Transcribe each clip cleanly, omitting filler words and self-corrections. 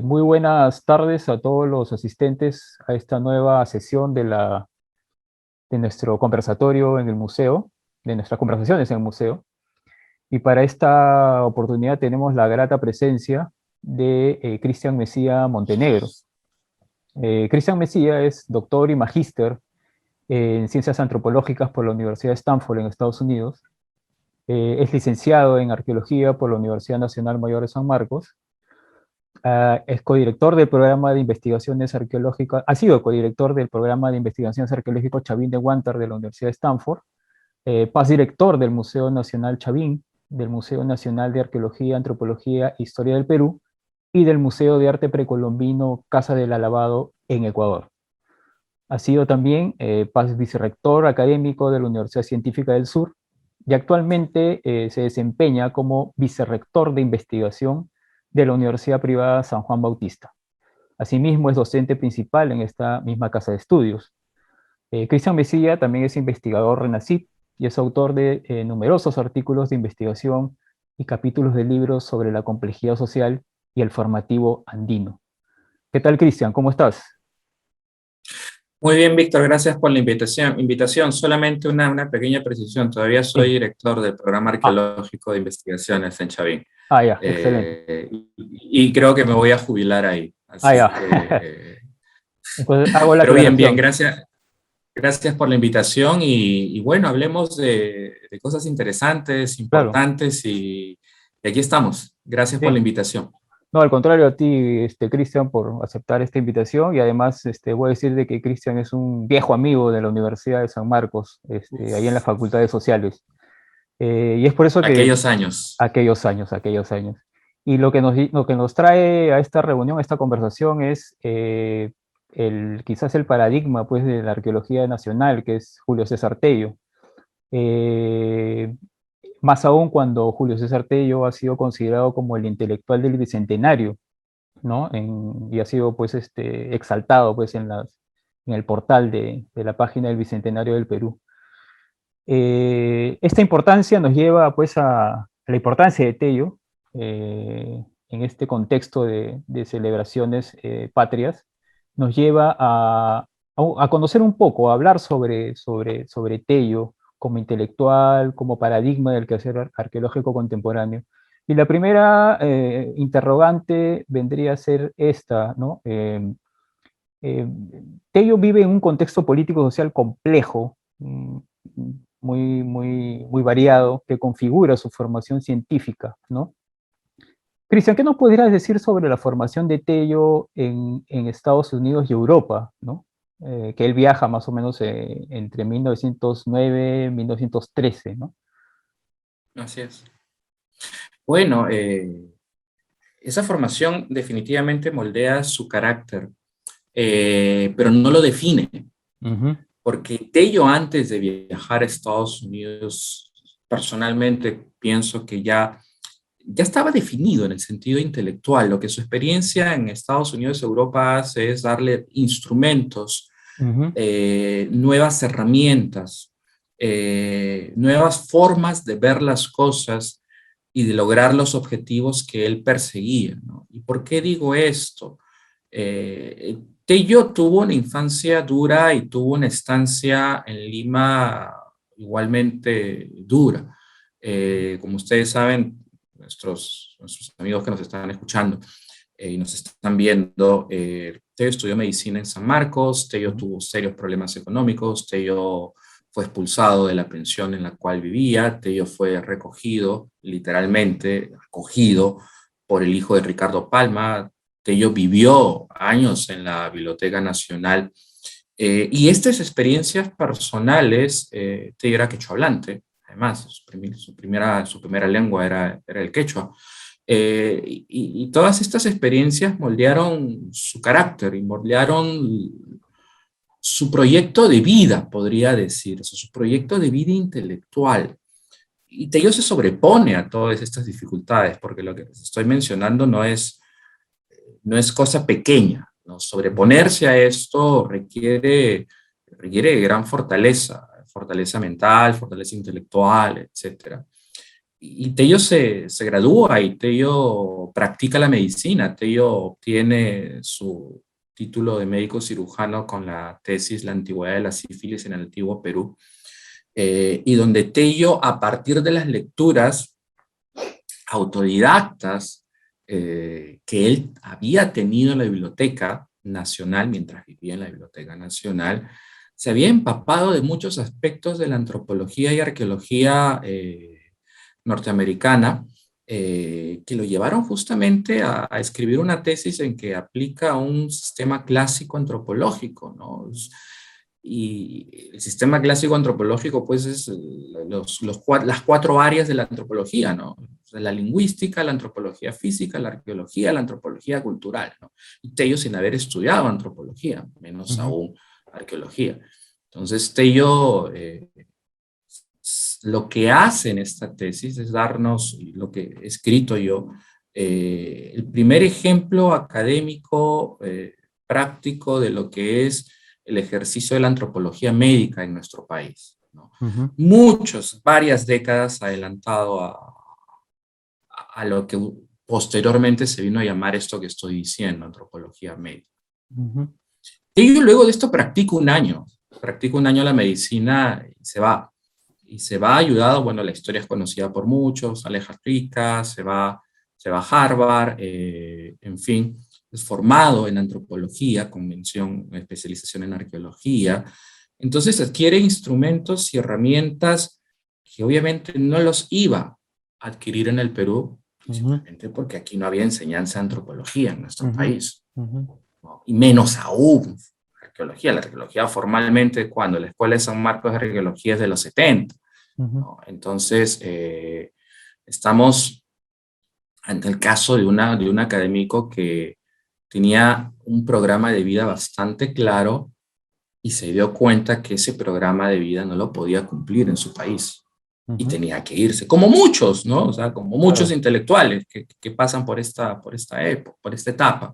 Muy buenas tardes a todos los asistentes a esta nueva sesión de nuestro conversatorio en el museo, de nuestras conversaciones en el museo. Y para esta oportunidad tenemos la grata presencia de Cristian Mesía Montenegro. Cristian Mesía es doctor y magíster en Ciencias Antropológicas por la Universidad de Stanford en Estados Unidos. Es licenciado en Arqueología por la Universidad Nacional Mayor de San Marcos. Es codirector del programa de investigaciones arqueológicas, ha sido codirector del programa de investigaciones arqueológicas Chavín de Huántar de la Universidad de Stanford, paz director del Museo Nacional Chavín, del Museo Nacional de Arqueología, Antropología e Historia del Perú, y del Museo de Arte Precolombino Casa del Alabado en Ecuador. Ha sido también paz vicerrector académico de la Universidad Científica del Sur, y actualmente se desempeña como vicerrector de investigación de la Universidad Privada San Juan Bautista. Asimismo, es docente principal en esta misma casa de estudios. Cristian Mesía también es investigador RENACIT y es autor de numerosos artículos de investigación y capítulos de libros sobre la complejidad social y el formativo andino. ¿Qué tal, Cristian? ¿Cómo estás? Muy bien, Víctor, gracias por la invitación. Solamente una pequeña precisión. Todavía soy Sí. director del programa Ah, arqueológico de investigaciones en Chavín. ya, excelente. Y creo que me voy a jubilar ahí. Así Ya. que, Entonces hago la pero bien, aclaración. gracias por la invitación y bueno, hablemos de cosas interesantes, Claro. importantes y aquí estamos. Gracias por la Sí. invitación. No, al contrario a ti, Cristian, por aceptar esta invitación y además voy a decir de que Cristian es un viejo amigo de la Universidad de San Marcos, ahí en la Uf, Facultad de Sociales. Y es por eso que aquellos años. aquellos años. Y lo que nos trae a esta reunión, a esta conversación, es quizás el paradigma pues, de la arqueología nacional, que es Julio César Tello. Eh, Más aún cuando Julio César Tello ha sido considerado como el intelectual del Bicentenario, ¿no? Y ha sido pues, exaltado pues, en el portal de la página del Bicentenario del Perú. Esta importancia nos lleva pues a la importancia de Tello en este contexto de celebraciones patrias, nos lleva a conocer un poco, a hablar sobre Tello como intelectual, como paradigma del quehacer arqueológico contemporáneo. Y la primera interrogante vendría a ser esta, ¿no? Eh, Tello vive en un contexto político-social complejo, muy variado, que configura su formación científica, ¿no? Cristian, ¿qué nos podrías decir sobre la formación de Tello en Estados Unidos y Europa, ¿no? Que él viaja más o menos entre 1909 y 1913, ¿no? Así es. Bueno, esa formación definitivamente moldea su carácter, pero no lo define, Ujú. porque Tello antes de viajar a Estados Unidos, personalmente pienso que ya estaba definido en el sentido intelectual. Lo que su experiencia en Estados Unidos y Europa hace es darle instrumentos, Ujú. nuevas herramientas, nuevas formas de ver las cosas y de lograr los objetivos que él perseguía, ¿no? ¿Y por qué digo esto? Tello tuvo una infancia dura y tuvo una estancia en Lima igualmente dura. Como ustedes saben, nuestros amigos que nos están escuchando y nos están viendo, Tello estudió medicina en San Marcos, Tello Ujú. tuvo serios problemas económicos, Tello fue expulsado de la pensión en la cual vivía, Tello fue recogido, literalmente acogido por el hijo de Ricardo Palma. Tello vivió años en la Biblioteca Nacional y estas experiencias personales, Tello era quechua hablante, además, su primera lengua era el quechua. Y todas estas experiencias moldearon su carácter y moldearon su proyecto de vida, podría decir, o sea, su proyecto de vida intelectual. Y Tello se sobrepone a todas estas dificultades, porque lo que les estoy mencionando no es cosa pequeña, ¿no? Ujú. Sobreponerse a esto requiere gran fortaleza, fortaleza mental, fortaleza intelectual, etcétera. y Tello se gradúa y Tello practica la medicina. Tello obtiene su título de médico cirujano con la tesis La antigüedad de la sífilis en el antiguo Perú, y donde Tello, a partir de las lecturas autodidactas que él había tenido en la Biblioteca Nacional, mientras vivía en la Biblioteca Nacional, se había empapado de muchos aspectos de la antropología y arqueología norteamericana, que lo llevaron justamente a escribir una tesis en que aplica un sistema clásico antropológico, ¿no? Y el sistema clásico antropológico, pues, es las cuatro áreas de la antropología, ¿no? O sea, la lingüística, la antropología física, la arqueología, la antropología cultural, ¿no? Y Tello sin haber estudiado antropología, menos aún arqueología. Entonces, Tello lo que hace en esta tesis es darnos, lo que he escrito yo, el primer ejemplo académico práctico de lo que es el ejercicio de la antropología médica en nuestro país, ¿no? Varias décadas adelantado a lo que posteriormente se vino a llamar esto que estoy diciendo, antropología médica. Y yo luego de esto practico un año la medicina y se va ayudado, bueno, la historia es conocida por muchos, sale Rica, se va a Harvard, en fin, es formado en antropología, con especialización en arqueología. Entonces adquiere instrumentos y herramientas que obviamente no los iba a adquirir en el Perú, principalmente porque aquí no había enseñanza de antropología en nuestro país, ¿no? Y menos aún arqueología. La arqueología formalmente, cuando la Escuela de San Marcos de Arqueología es de los 70, ¿no? Entonces, estamos ante el caso de un académico que tenía un programa de vida bastante claro y se dio cuenta que ese programa de vida no lo podía cumplir en su país y tenía que irse, como muchos, ¿no? O sea, como muchos intelectuales que pasan por esta época, por esta etapa.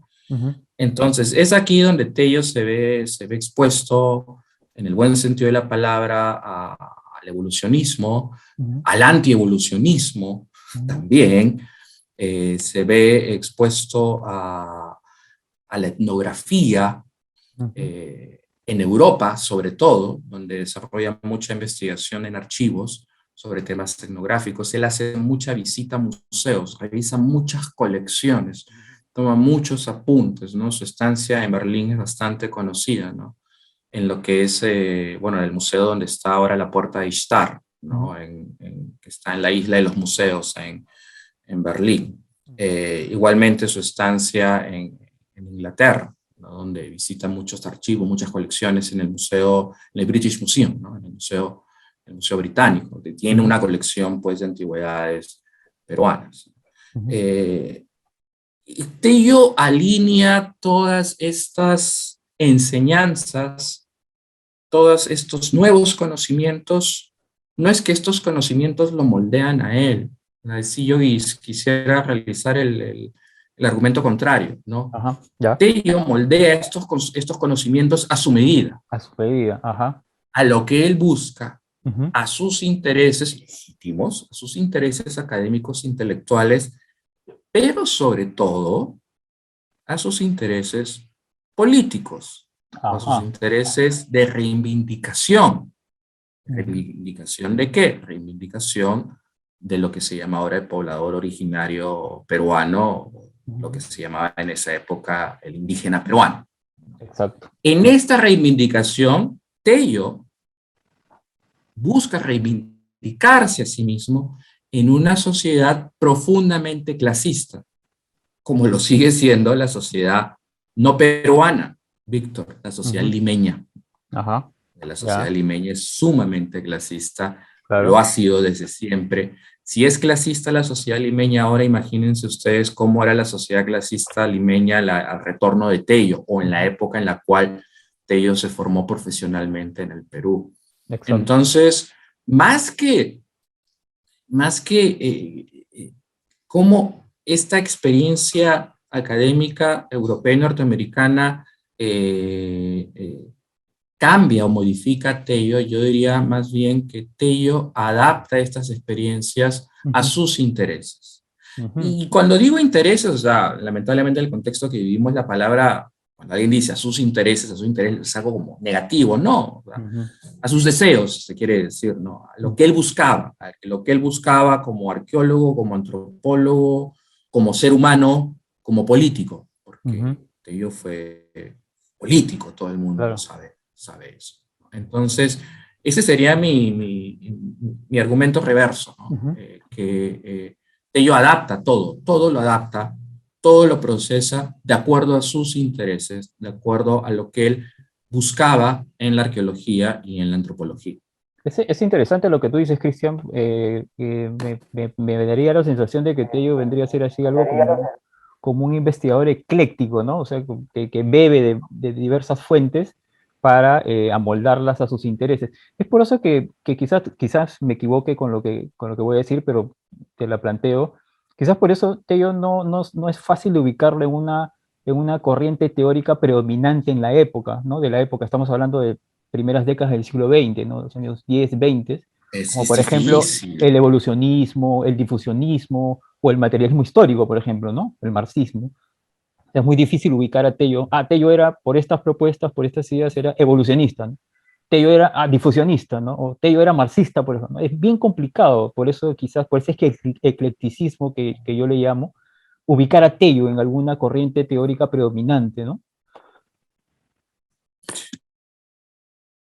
Entonces, es aquí donde Tello se ve expuesto, en el buen sentido de la palabra, al evolucionismo, al antievolucionismo también. Se ve expuesto a la etnografía, en Europa, sobre todo, donde desarrolla mucha investigación en archivos sobre temas etnográficos. Él hace mucha visita a museos, revisa muchas colecciones, toma muchos apuntes, ¿no? Su estancia en Berlín es bastante conocida, ¿no? En lo que es, bueno, el museo donde está ahora la Puerta de Ishtar, ¿no? Que está en la isla de los museos en Berlín. Igualmente su estancia en Inglaterra, ¿no? Donde visita muchos archivos, muchas colecciones en el museo, en el British Museum, ¿no? En el museo británico, que tiene una colección, pues, de antigüedades peruanas. Tello alinea todas estas enseñanzas, todos estos nuevos conocimientos. No es que estos conocimientos lo moldean a él. Si yo quisiera realizar el argumento contrario, ¿no? Tello moldea estos conocimientos a su medida. A su medida, a lo que él busca, a sus intereses legítimos, a sus intereses académicos, intelectuales, pero sobre todo a sus intereses políticos, a sus intereses de reivindicación. ¿Reivindicación de qué? Reivindicación de lo que se llama ahora el poblador originario peruano, lo que se llamaba en esa época el indígena peruano. Exacto. En esta reivindicación, Tello busca reivindicarse a sí mismo en una sociedad profundamente clasista, como lo sigue siendo la sociedad no peruana, Víctor, la sociedad limeña. La sociedad limeña es sumamente clasista, lo ha sido desde siempre. Si es clasista la sociedad limeña ahora, imagínense ustedes cómo era la sociedad clasista limeña al retorno de Tello, o en la época en la cual Tello se formó profesionalmente en el Perú. Exacto. Entonces, más que cómo esta experiencia académica europea y norteamericana cambia o modifica a Tello, yo diría más bien que Tello adapta estas experiencias a Ujú, sus intereses. ujú, Y cuando digo intereses, o sea, lamentablemente en el contexto que vivimos, la palabra, cuando alguien dice a sus intereses es algo como negativo, no, o sea, ujú, a sus deseos, se quiere decir, ¿no? A lo que él buscaba, a lo que él buscaba como arqueólogo, como antropólogo, como ser humano, como político, ujú, porque Tello fue político, todo el mundo claro. sabe eso. Entonces, ese sería mi argumento reverso, ¿no? Ujú. Tello adapta todo, todo lo adapta, todo lo procesa de acuerdo a sus intereses, de acuerdo a lo que él buscaba en la arqueología y en la antropología. Es interesante lo que tú dices, Cristian. Me daría la sensación de que Tello vendría a ser así algo como un investigador ecléctico, ¿no? O sea, que bebe de diversas fuentes para amoldarlas a sus intereses. Es por eso que quizás me equivoque con lo que voy a decir, pero te la planteo. Quizás por eso Tello no es fácil de ubicarlo en una corriente teórica predominante en la época, ¿no? De la época, estamos hablando de primeras décadas del siglo XX, ¿no? Los años 10, 20, como Es por ejemplo difícil. el evolucionismo, el difusionismo o el materialismo histórico, por ejemplo, ¿no? El marxismo. Es muy difícil ubicar a Tello. Ah, Tello era, por estas propuestas, por estas ideas, era evolucionista, ¿no? Tello era difusionista, ¿no? O Tello era marxista, por ejemplo. Es bien complicado, por eso quizás, por ese es que eclecticismo que yo le llamo, ubicar a Tello en alguna corriente teórica predominante, ¿no?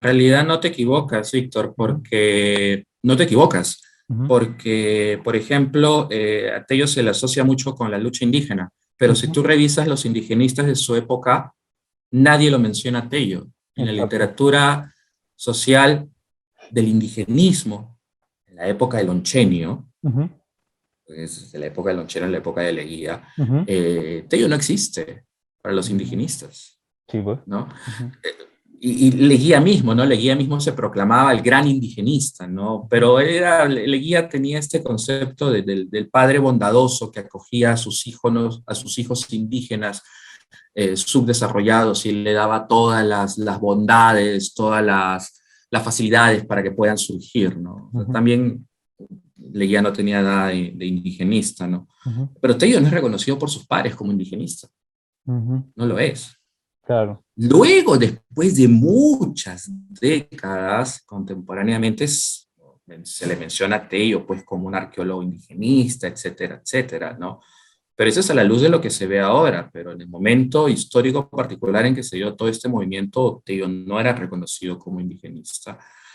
En realidad no te equivocas, Víctor, Uh -huh, porque no te equivocas, uh -huh, porque, por ejemplo, a Tello se le asocia mucho con la lucha indígena, pero uh si -huh. tú revisas los indigenistas de su época, nadie lo menciona a Tello. En la Exacto. literatura social del indigenismo, en la época del Onchenio, Uh -huh, pues, de la época del Onchenio, en la época de Leguía, uh -huh. Tello no existe para los indigenistas, Sí, pues. ¿no? Uh -huh, Y Leguía mismo, ¿no? Leguía mismo se proclamaba el gran indigenista, ¿no? Pero Leguía tenía este concepto del padre bondadoso que acogía a sus hijos indígenas subdesarrollados y le daba todas las bondades, todas las facilidades para que puedan surgir, ¿no? O uh sea, -huh, también Leguía no tenía nada de indigenista, ¿no? uh -huh, Pero Tello no es reconocido por sus pares como indigenista, uh -huh. no lo es. Claro. Luego, después de muchas décadas, contemporáneamente se le menciona a Tello pues, como un arqueólogo indigenista, etcétera, etcétera, ¿no? Pero eso es a la luz de lo que se ve ahora, pero en el momento histórico particular en que se dio todo este movimiento, Tello no era reconocido como indigenista.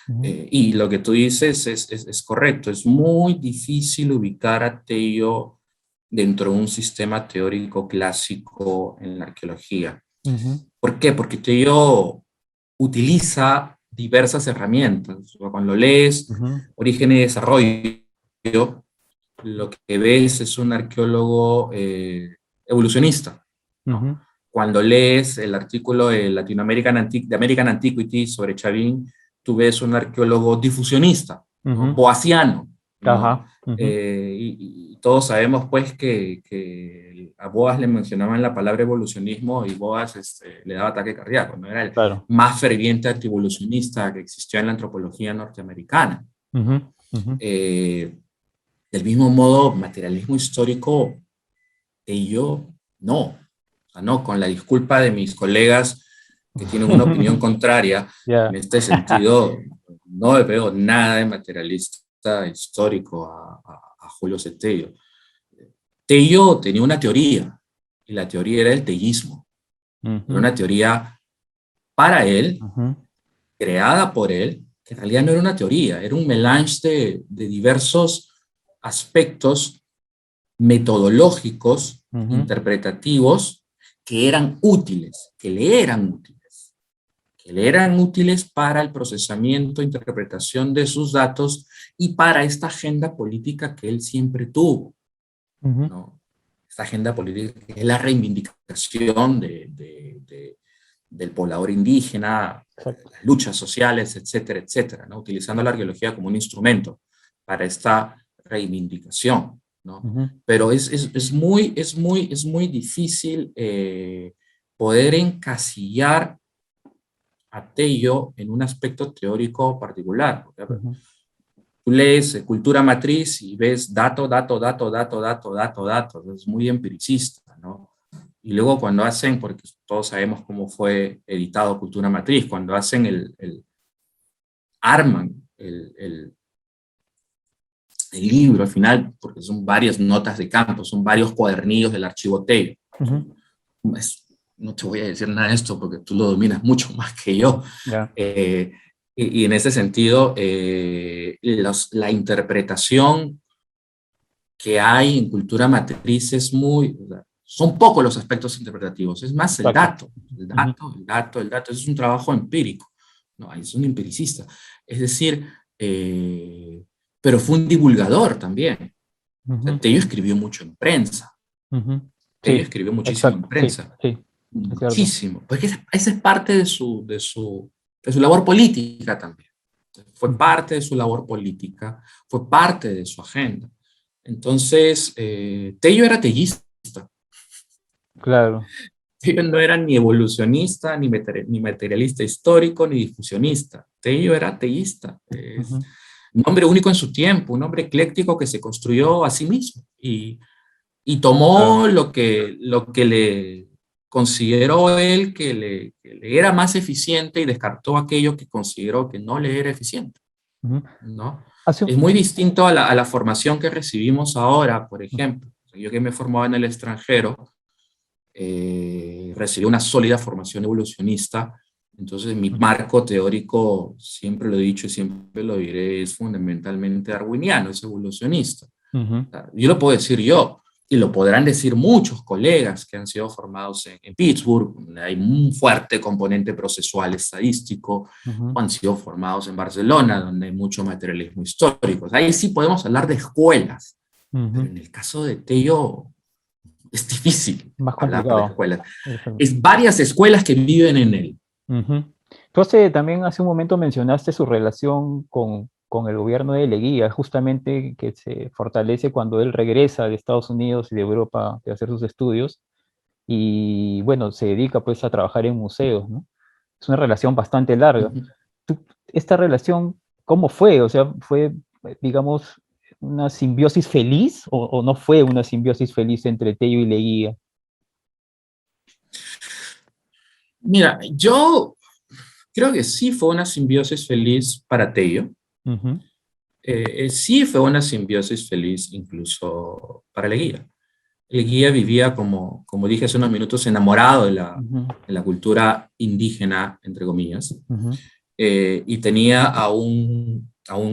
Uh -huh, Y lo que tú dices es correcto, es muy difícil ubicar a Tello dentro de un sistema teórico clásico en la arqueología. uh -huh, ¿Por qué? Porque Tello utiliza diversas herramientas. Cuando lees uh -huh, Origen y Desarrollo, lo que ves es un arqueólogo evolucionista, uh ¿no? -huh. Cuando lees el artículo de American Antiquity sobre Chavín, tú ves un arqueólogo difusionista, ¿no? Ujú. Boasiano, ¿no? Ajá. Ujú. Y todos sabemos pues que a Boas le mencionaban la palabra evolucionismo y Boas le daba ataque cardíaco, ¿no? Era el Claro. más ferviente antievolucionista que existió en la antropología norteamericana. Ujú, ¿No? ujú, Eh, del mismo modo, materialismo histórico, yo no. O sea, no, con la disculpa de mis colegas que tienen una opinión contraria, en Ya. este sentido, no le veo nada de materialista histórico a Julio C. Tello. Tello tenía una teoría, y la teoría era el tellismo. Era Ujú, una teoría para él, ujú, creada por él, que en realidad no era una teoría, era un melange de diversos aspectos metodológicos, ujú, interpretativos, que eran útiles, que le eran útiles para el procesamiento, interpretación de sus datos y para esta agenda política que él siempre tuvo, ujú. ¿no? Esta agenda política que es la reivindicación del poblador indígena, Exacto. las luchas sociales, etcétera, etcétera, ¿no? Utilizando la arqueología como un instrumento para esta reivindicación, ¿no? Ujú, Pero es muy difícil poder encasillar a Tello en un aspecto teórico particular. Ujú, Tú lees cultura matriz y ves dato, dato, dato, dato, dato, dato, dato. Es muy empiricista, ¿no? Y luego cuando hacen, porque todos sabemos cómo fue editado Cultura Matriz, cuando hacen arman el libro al final, porque son varias notas de campo, son varios cuadernillos del archivo Tello. ujú, No te voy a decir nada de esto porque tú lo dominas mucho más que yo. ya, Eh, y en ese sentido, la interpretación que hay en cultura matriz es muy, son pocos los aspectos interpretativos, es más el exacto. dato, el Ujú, dato, el dato, el dato, es un trabajo empírico, no, es un empiricista. Es decir, pero fue un divulgador también. O sea, ujú, Tello escribió mucho en prensa, ujú. Tello Sí, escribió muchísimo en exacto, sí, prensa, sí, es cierto. muchísimo, porque esa es parte de su labor política también. Fue Ujú, parte de su labor política, fue parte de su agenda. Entonces, Tello era tellista. claro. Tello no era ni evolucionista, ni materialista histórico, ni difusionista. Tello era tellista. Es Ujú, un hombre único en su tiempo, un hombre ecléctico que se construyó a sí mismo y claro. tomó lo que le consideró él que le era más eficiente y descartó aquello que consideró que no le era eficiente, Ujú. ¿no? Hace Es muy distinto a la formación que recibimos ahora, por un- ejemplo. Yo que me he formado en el extranjero, recibí una sólida formación evolucionista, entonces mi ujú, marco teórico, siempre lo he dicho y siempre lo diré, es fundamentalmente darwiniano, es evolucionista. ujú, Yo lo puedo decir yo, y lo podrán decir muchos colegas que han sido formados en Pittsburgh, donde hay un fuerte componente procesual estadístico, ujú, o han sido formados en Barcelona, donde hay mucho materialismo histórico. Ahí sí podemos hablar de escuelas, pero ujú. en el caso de Tello es difícil Más hablar de complicado. escuelas. Exacto. Es varias escuelas que viven en él. Ujú. Tú también hace un momento mencionaste su relación con el gobierno de Leguía, justamente que se fortalece cuando él regresa de Estados Unidos y de Europa de hacer sus estudios y bueno, se dedica pues a trabajar en museos, ¿no? Es una relación bastante larga. ¿Esta relación cómo fue? O sea, ¿fue, digamos, una simbiosis feliz o no fue una simbiosis feliz entre Tello y Leguía? Mira, yo creo que sí fue una simbiosis feliz para Tello. Ujú, Sí fue una simbiosis feliz incluso para Leguía. Leguía vivía, como dije hace unos minutos, enamorado ujú, de la cultura indígena, entre comillas, ujú, y tenía a un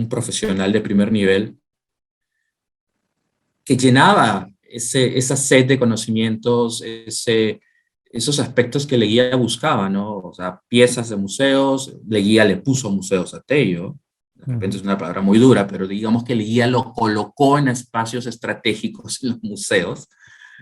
profesional de primer nivel que llenaba esa sed de conocimientos, esos aspectos que Leguía buscaba, ¿no? O sea, piezas de museos, Leguía le puso museos a Tello, de repente ujú, es una palabra muy dura, pero digamos que Leguía lo colocó en espacios estratégicos en los museos,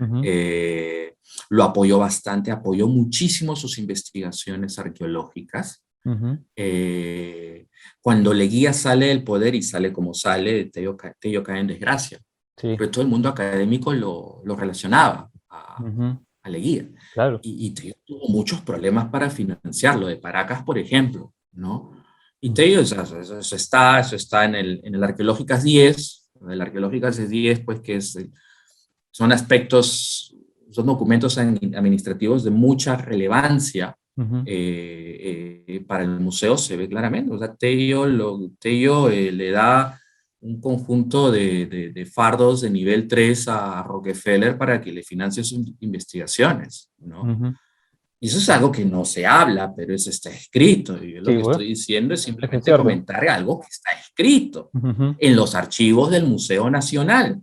ujú, eh, lo apoyó bastante, apoyó muchísimo sus investigaciones arqueológicas. ujú. Eh, Cuando Leguía sale del poder y sale como sale, Tello cae en desgracia, Sí. pero todo el mundo académico lo relacionaba Ujú, a Leguía. claro. Y Tello tuvo muchos problemas para financiarlo, de Paracas, por ejemplo, ¿no? Y Ujú, Tello, eso está en el Arqueológicas 10, el Arqueológicas 10, pues que son aspectos, son documentos administrativos de mucha relevancia ujú, para el museo, se ve claramente. O sea, Tello le da un conjunto de fardos de nivel 3 a Rockefeller para que le financie sus investigaciones, ¿no? ujú. Y eso es algo que no se habla, pero eso está escrito. Y yo lo Sí, que bueno, estoy diciendo es eso es simplemente cierto. comentar algo que está escrito Ujú, en los archivos del Museo Nacional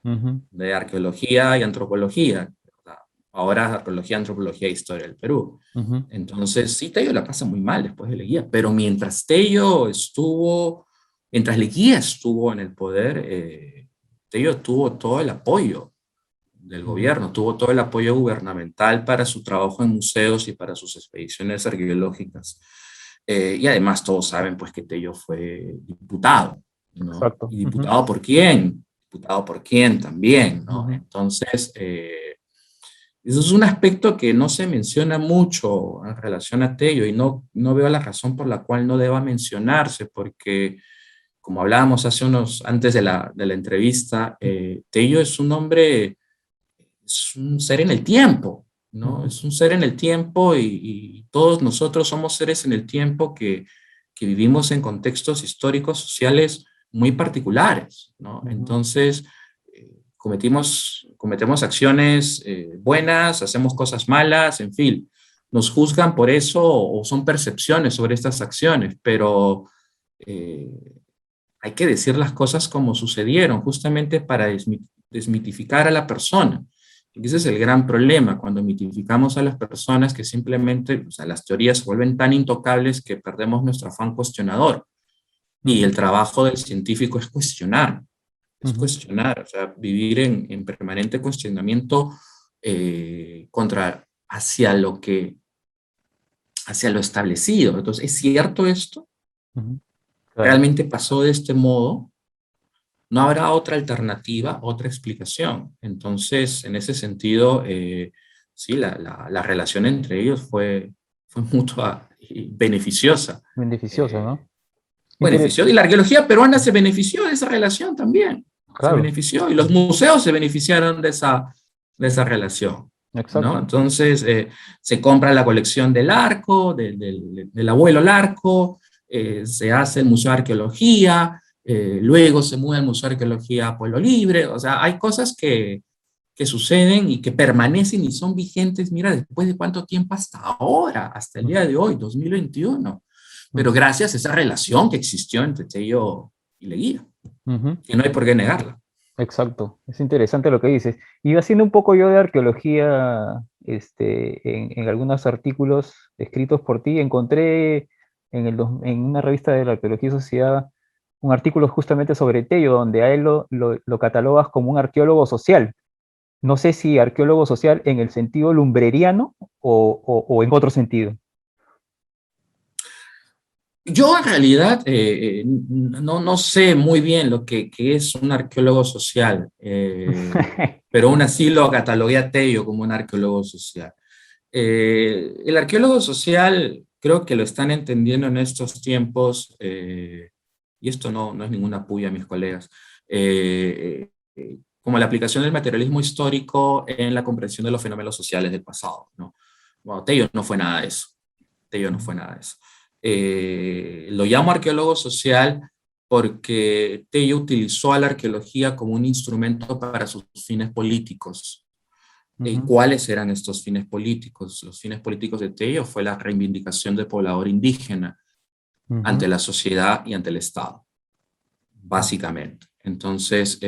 ujú, de Arqueología y Antropología. Ahora Arqueología, Antropología e Historia del Perú. ujú, Entonces, sí, Tello la pasa muy mal después de Leguía, pero mientras Leguía estuvo en el poder, Tello tuvo todo el apoyo del ujú, gobierno, tuvo todo el apoyo gubernamental para su trabajo en museos y para sus expediciones arqueológicas. Y además todos saben pues que Tello fue diputado, ¿no? exacto. ¿Y Ujú, diputado por quién? Diputado por quién también, ¿no? ujú, Entonces, Eso es un aspecto que no se menciona mucho en relación a Tello y no veo la razón por la cual no deba mencionarse, porque como hablábamos antes de la entrevista, Tello es un hombre, es un ser en el tiempo, ¿no? Es un ser en el tiempo y todos nosotros somos seres en el tiempo que vivimos en contextos históricos, sociales muy particulares, ¿no? Entonces, cometemos acciones buenas, hacemos cosas malas, en fin, nos juzgan por eso o son percepciones sobre estas acciones, pero eh, hay que decir las cosas como sucedieron, justamente para desmitificar a la persona. Y ese es el gran problema, cuando mitificamos a las personas que simplemente, o sea, las teorías se vuelven tan intocables que perdemos nuestro afán cuestionador. Y el trabajo del científico es cuestionar, o sea, vivir en permanente cuestionamiento hacia lo establecido. Entonces, ¿es cierto esto? Claro. ¿Realmente pasó de este modo? No habrá otra alternativa, otra explicación. Entonces, en ese sentido, sí, la relación entre ellos fue mutua y beneficiosa. Beneficioso, ¿no? Benefició, y la arqueología peruana se benefició de esa relación también. Se Claro, benefició, y los museos se beneficiaron de esa relación, ¿no? exacto. Entonces, se compra la colección del Arco, del abuelo Larco, se hace el Museo de Arqueología, luego se muda el Museo de Arqueología a Pueblo Libre, o sea, hay cosas que suceden y que permanecen y son vigentes, mira, después de cuánto tiempo hasta ahora, hasta el día de hoy, 2021. Pero gracias a esa relación que existió entre Tello y Leguía, que no hay por qué negarla. Exacto, es interesante lo que dices. Iba haciendo un poco yo de arqueología en algunos artículos escritos por ti. Encontré en una revista de la Arqueología y Sociedad un artículo justamente sobre Tello, donde a él lo catalogas como un arqueólogo social. No sé si arqueólogo social en el sentido lumbreriano o en otro sentido. Yo en realidad no sé muy bien lo que es un arqueólogo social, pero aún así lo catalogué a Tello como un arqueólogo social. El arqueólogo social creo que lo están entendiendo en estos tiempos, y esto no es ninguna puya a mis colegas, como la aplicación del materialismo histórico en la comprensión de los fenómenos sociales del pasado, ¿no? Bueno, Tello no fue nada de eso. Tello no fue nada de eso. Lo llamo arqueólogo social porque Tello utilizó a la arqueología como un instrumento para sus fines políticos. ¿Y cuáles eran estos fines políticos? Los fines políticos de Tello fue la reivindicación del poblador indígena ante la sociedad y ante el Estado, básicamente. Entonces,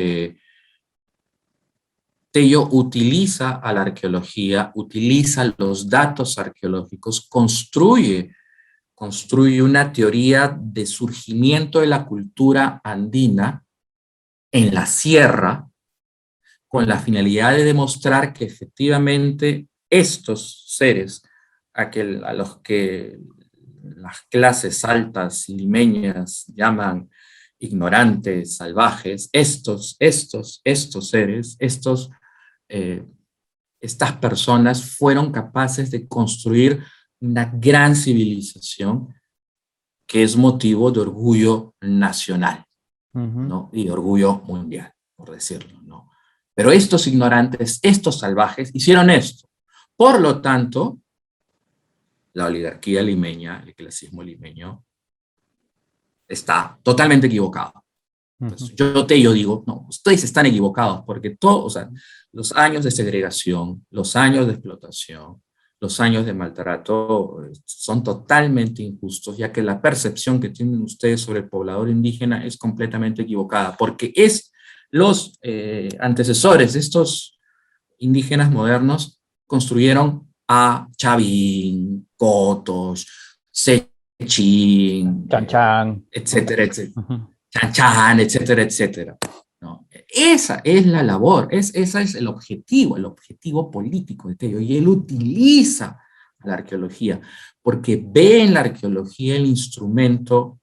Tello utiliza a la arqueología, utiliza los datos arqueológicos, construye una teoría de surgimiento de la cultura andina en la sierra, con la finalidad de demostrar que efectivamente estos seres, a los que las clases altas limeñas llaman ignorantes, salvajes, estos seres, estas personas fueron capaces de construir una gran civilización que es motivo de orgullo nacional, ¿no? Y de orgullo mundial, por decirlo, ¿no? Pero estos ignorantes, estos salvajes, hicieron esto. Por lo tanto, la oligarquía limeña, el clasismo limeño, está totalmente equivocado. Entonces, yo digo, no, ustedes están equivocados, porque o sea, los años de segregación, los años de explotación, los años de maltrato son totalmente injustos, ya que la percepción que tienen ustedes sobre el poblador indígena es completamente equivocada, porque los antecesores de estos indígenas modernos construyeron a Chavín, Cotos, Sechín, Chan Chan. etcétera, etcétera. Chan Chan, etcétera, etcétera. ¿No? Esa es la labor, ese es el objetivo político de Tello, y él utiliza la arqueología, porque ve en la arqueología el instrumento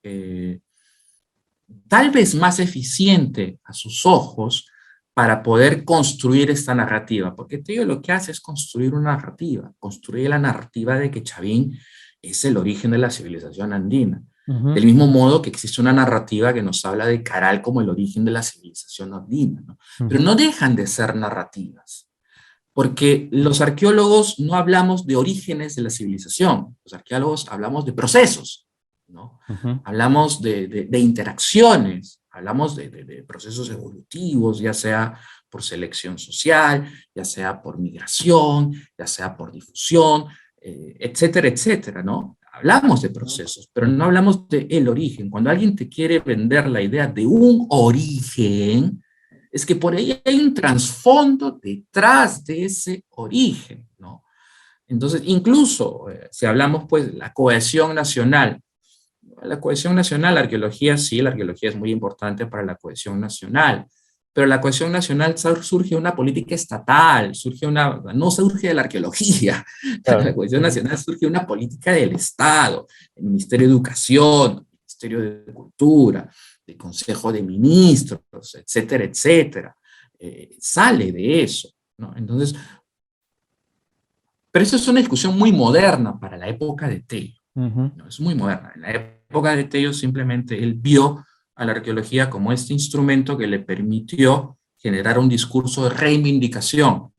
tal vez más eficiente a sus ojos para poder construir esta narrativa, porque Tello lo que hace es construir una narrativa, construir la narrativa de que Chavín es el origen de la civilización andina. Del mismo modo que existe una narrativa que nos habla de Caral como el origen de la civilización andina, ¿no? Pero no dejan de ser narrativas, porque los arqueólogos no hablamos de orígenes de la civilización, los arqueólogos hablamos de procesos, ¿no? Hablamos de interacciones, hablamos de procesos evolutivos, ya sea por selección social, ya sea por migración, ya sea por difusión, etcétera, etcétera, ¿no? Hablamos de procesos, pero no hablamos del origen. Cuando alguien te quiere vender la idea de un origen, es que por ahí hay un trasfondo detrás de ese origen, ¿no? Entonces, incluso si hablamos pues de la cohesión nacional, la arqueología sí, la arqueología es muy importante para la cohesión nacional, pero la cohesión nacional surge una política estatal, no surge de la arqueología, Claro. la cohesión nacional surge una política del Estado, el Ministerio de Educación, el Ministerio de Cultura, el Consejo de Ministros, etcétera, etcétera, sale de eso, ¿no? Entonces, pero eso es una discusión muy moderna para la época de Tello, ¿no? Es muy moderna. En la época de Tello simplemente él vio a la arqueología como este instrumento que le permitió generar un discurso de reivindicación,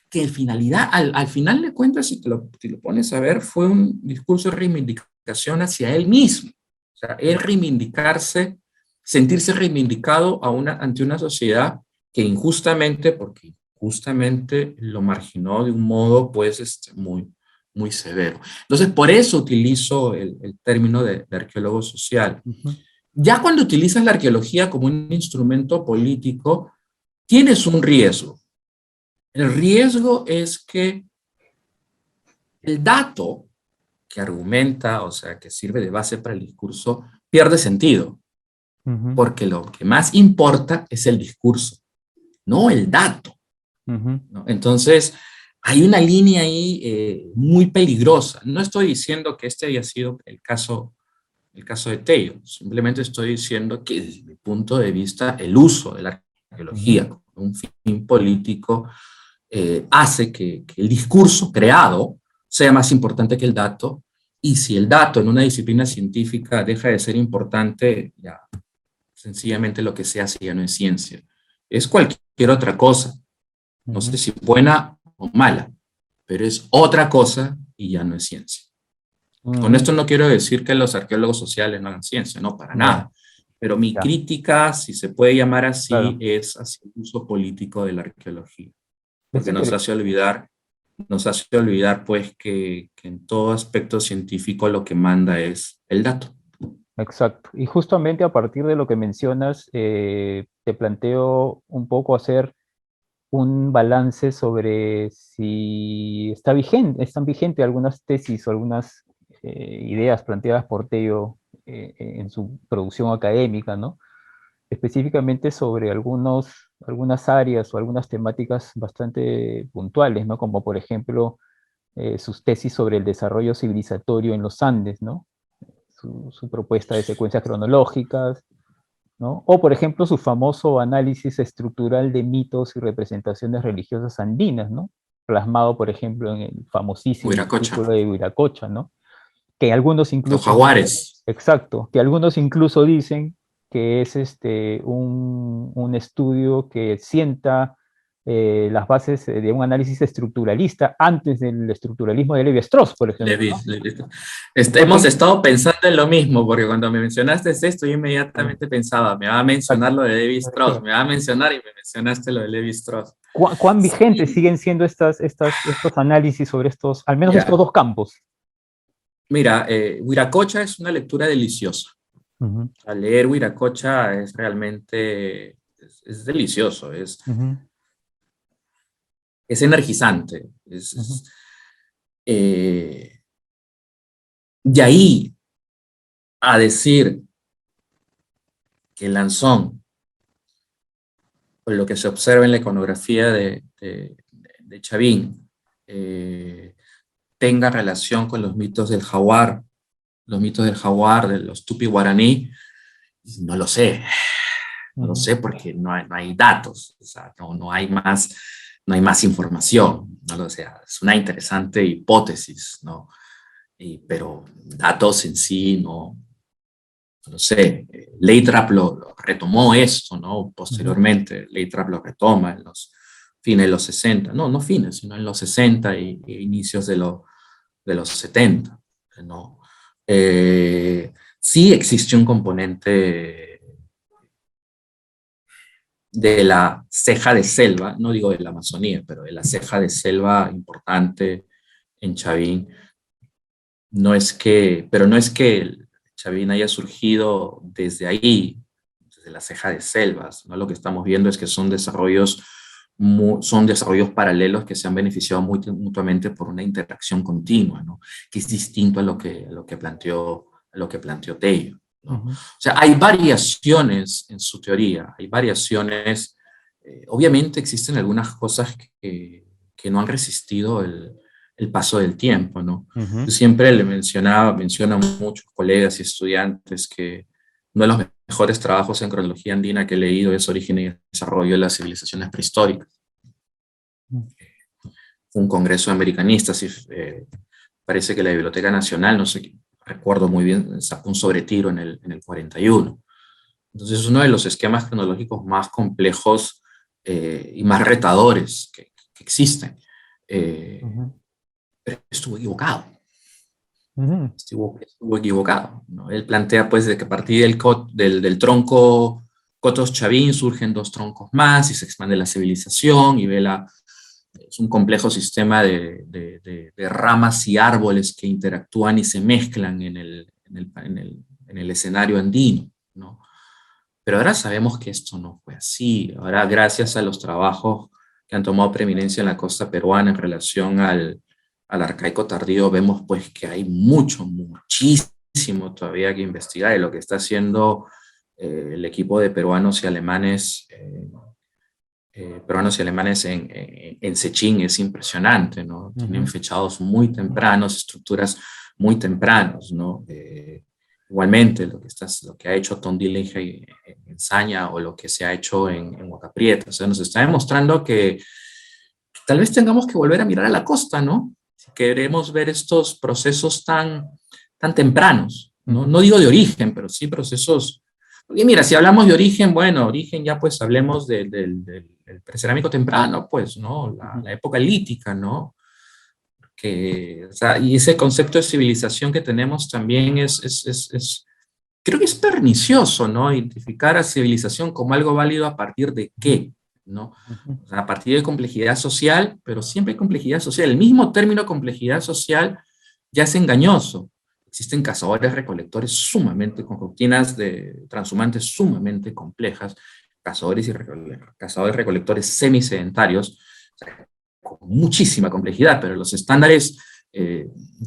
que al final de cuentas, si lo pones a ver, fue un discurso de reivindicación hacia él mismo. O sea, él reivindicarse, sentirse reivindicado ante una sociedad que injustamente, porque justamente lo marginó de un modo pues muy, muy severo. Entonces, por eso utilizo el término de arqueólogo social. Ya cuando utilizas la arqueología como un instrumento político, tienes un riesgo. El riesgo es que el dato que argumenta, o sea, que sirve de base para el discurso, pierde sentido, porque lo que más importa es el discurso, no el dato, ¿no? Entonces, hay una línea ahí muy peligrosa. No estoy diciendo que este haya sido el caso de Tello, simplemente estoy diciendo que desde mi punto de vista el uso de la arqueología como un fin político hace que el discurso creado sea más importante que el dato, y si el dato en una disciplina científica deja de ser importante, ya sencillamente lo que se hace ya no es ciencia, es cualquier otra cosa, no sé si buena o mala, pero es otra cosa y ya no es ciencia. Con esto no quiero decir que los arqueólogos sociales no hagan ciencia, no, para nada. Pero mi crítica, si se puede llamar así, es hacia el uso político de la arqueología. Porque nos hace olvidar pues que en todo aspecto científico lo que manda es el dato. Exacto. Y justamente a partir de lo que mencionas, te planteo un poco hacer un balance sobre si están vigentes algunas tesis o algunas ideas planteadas por Tello en su producción académica, ¿no? Específicamente sobre algunas áreas o algunas temáticas bastante puntuales, ¿no? Como por ejemplo sus tesis sobre el desarrollo civilizatorio en los Andes, ¿no? Su propuesta de secuencias cronológicas, ¿no? O, por ejemplo, su famoso análisis estructural de mitos y representaciones religiosas andinas, ¿no? Plasmado, por ejemplo, en el famosísimo artículo de Wiracocha, ¿no? Que algunos incluso... Los jaguares. Exacto, que algunos incluso dicen que es un estudio que sienta las bases de un análisis estructuralista antes del estructuralismo de Levi-Strauss, por ejemplo. ¿No? Hemos estado pensando en lo mismo, porque cuando me mencionaste esto, yo inmediatamente pensaba, me va a mencionar lo de Levi-Strauss, me va a mencionar y me mencionaste lo de Levi-Strauss. ¿Cuán vigentes siguen siendo estos análisis sobre al menos estos dos campos? Mira, Wiracocha es una lectura deliciosa. Al leer Wiracocha es realmente, es delicioso, es energizante. De ahí a decir que Lanzón, por lo que se observa en la iconografía de Chavín, tenga relación con los mitos del jaguar, de los tupi guaraní, no lo sé. No lo sé porque no hay datos, o sea, no hay más, no hay más información, ¿no? O sea, es una interesante hipótesis, ¿no? Pero datos en sí no lo sé. Lathrap lo retomó esto, ¿no? Posteriormente, Lathrap lo retoma en los fines de los 60, no fines, sino en los 60 e inicios de los 70, ¿no? Sí existe un componente de la ceja de selva, no digo de la Amazonía, pero de la ceja de selva importante en Chavín. Pero no es que el Chavín haya surgido desde ahí, desde la ceja de selvas, ¿no? Lo que estamos viendo es que son desarrollos paralelos que se han beneficiado mutuamente por una interacción continua, ¿no? Que es distinto a lo que planteó Tello, ¿no? O sea, hay variaciones en su teoría, hay variaciones. Obviamente existen algunas cosas que no han resistido el paso del tiempo, ¿no? Yo siempre menciono a muchos colegas y estudiantes que uno de los mejores trabajos en cronología andina que he leído es Origen y Desarrollo de las Civilizaciones Prehistóricas. Fue un congreso de americanistas y parece que la Biblioteca Nacional, no sé, recuerdo muy bien, sacó un sobretiro en el 41. Entonces es uno de los esquemas cronológicos más complejos y más retadores que existen. Pero estuvo equivocado. Estuvo equivocado, ¿no? Él plantea pues de que a partir del tronco Cotos-Chavín surgen dos troncos más y se expande la civilización y es un complejo sistema de ramas y árboles que interactúan y se mezclan en el escenario andino, ¿no? Pero ahora sabemos que esto no fue así. Ahora, gracias a los trabajos que han tomado preeminencia en la costa peruana en relación al arcaico tardío, vemos pues que hay muchísimo todavía que investigar, y lo que está haciendo el equipo de peruanos y alemanes en Sechín es impresionante, ¿no? Tienen fechados muy tempranos, estructuras muy tempranos, ¿no? Igualmente, lo que ha hecho Tom Dillingham en Saña o lo que se ha hecho en Huaca Prieta, o sea, nos está demostrando que tal vez tengamos que volver a mirar a la costa, ¿no? Si queremos ver estos procesos tan tempranos, ¿no? No digo de origen, pero sí procesos. Porque mira, si hablamos de origen, bueno, origen ya pues hablemos del precerámico temprano, pues, ¿no? La época lítica, ¿no? O sea, y ese concepto de civilización que tenemos también creo que es pernicioso, ¿no? Identificar a civilización como algo válido a partir de qué, ¿no? O sea, a partir de complejidad social, pero siempre hay complejidad social. El mismo término complejidad social ya es engañoso. Existen cazadores-recolectores con rutinas de transhumantes sumamente complejas, cazadores-recolectores semisedentarios, o sea, con muchísima complejidad, pero los estándares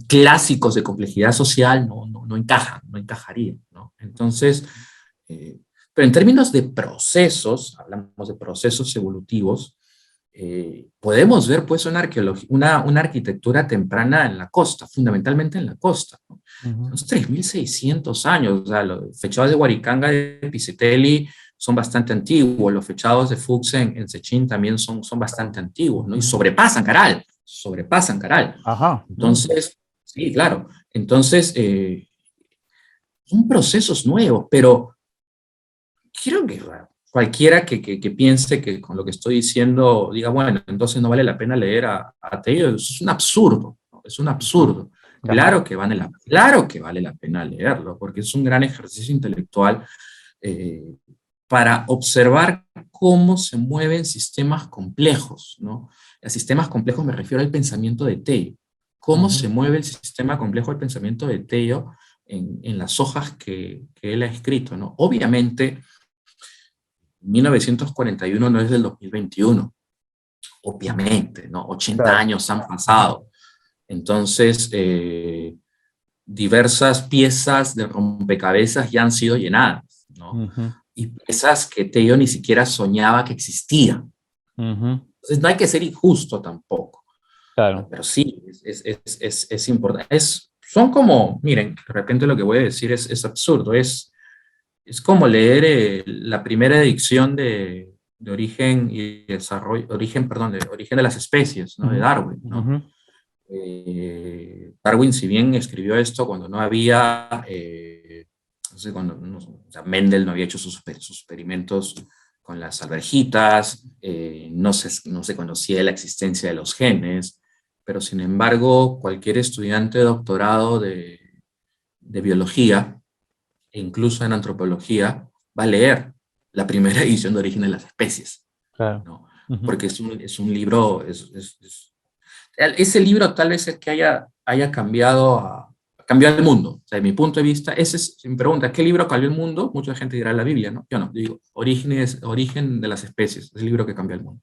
clásicos de complejidad social no encajarían, ¿no? Entonces, pero en términos de procesos, hablamos de procesos evolutivos, podemos ver pues una arquitectura temprana en la costa, fundamentalmente en la costa, ¿no? Unos 3.600 años, o sea, los fechados de Huaricanga de Piseteli son bastante antiguos, los fechados de Fuchs en Sechín también son bastante antiguos, ¿no? Y sobrepasan Caral. Ajá. Entonces, sí, claro. Entonces, son procesos nuevos, pero quiero que cualquiera que piense que con lo que estoy diciendo diga, bueno, entonces no vale la pena leer a Tello, es un absurdo, ¿no? Es un absurdo. Claro que vale la pena leerlo, porque es un gran ejercicio intelectual para observar cómo se mueven sistemas complejos, ¿no? A sistemas complejos me refiero al pensamiento de Tello. Cómo se mueve el sistema complejo del pensamiento de Tello en las hojas que él ha escrito, ¿no? Obviamente, 1941 no es del 2021, obviamente, ¿no? 80 años han pasado. Entonces, diversas piezas de rompecabezas ya han sido llenadas, ¿no? Y piezas que Tello ni siquiera soñaba que existían. Entonces, no hay que ser injusto tampoco. Claro. Pero sí, es importante. Son como, miren, de repente lo que voy a decir es absurdo, es como leer la primera edición de Origen y Desarrollo, Origen de las Especies, ¿no? De Darwin, ¿no? Ujú. Darwin, si bien escribió esto cuando no había, no sé, o sea, Mendel no había hecho sus experimentos con las alverjitas, no se conocía la existencia de los genes, pero sin embargo, cualquier estudiante de doctorado de biología, e incluso en antropología, va a leer la primera edición de Origen de las Especies, Claro. ¿no? Ujú. Porque es un libro, ese libro tal vez es que haya cambió el mundo. O sea, de mi punto de vista, si me pregunta, ¿qué libro cambió el mundo? Mucha gente dirá la Biblia, ¿no? Yo no, yo digo, Origen de las Especies, es el libro que cambió el mundo.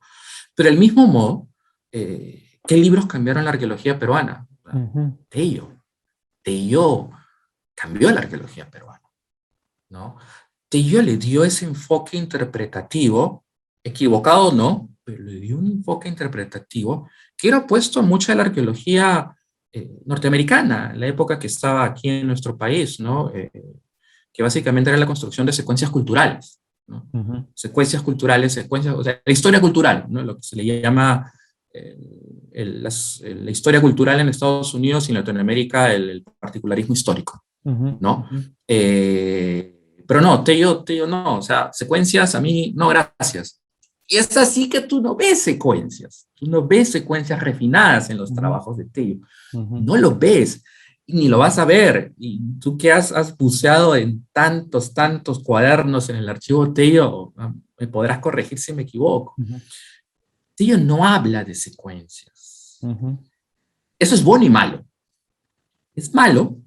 Pero del mismo modo, ¿qué libros cambiaron la arqueología peruana? Ujú. Tello. Tello cambió la arqueología peruana, ¿no? Tello le dio ese enfoque interpretativo, equivocado o no, pero le dio un enfoque interpretativo que era opuesto a mucha de la arqueología norteamericana, en la época que estaba aquí en nuestro país, ¿no? Que básicamente era la construcción de secuencias culturales, ¿no? Ujú. Secuencias culturales, o sea, la historia cultural, ¿no? Lo que se le llama eh, la historia cultural en Estados Unidos y en Latinoamérica, el particularismo histórico, Ujú. ¿no? Ujú. Pero no, Tello no, o sea, secuencias a mí, no, gracias. Y es así que tú no ves secuencias refinadas en los Ujú. trabajos de Tello, Ujú. no lo ves, ni lo vas a ver. Y tú que has buceado en tantos cuadernos en el archivo Tello, me podrás corregir si me equivoco. Ujú. Tello no habla de secuencias. Ujú. Eso es bueno y malo. Es malo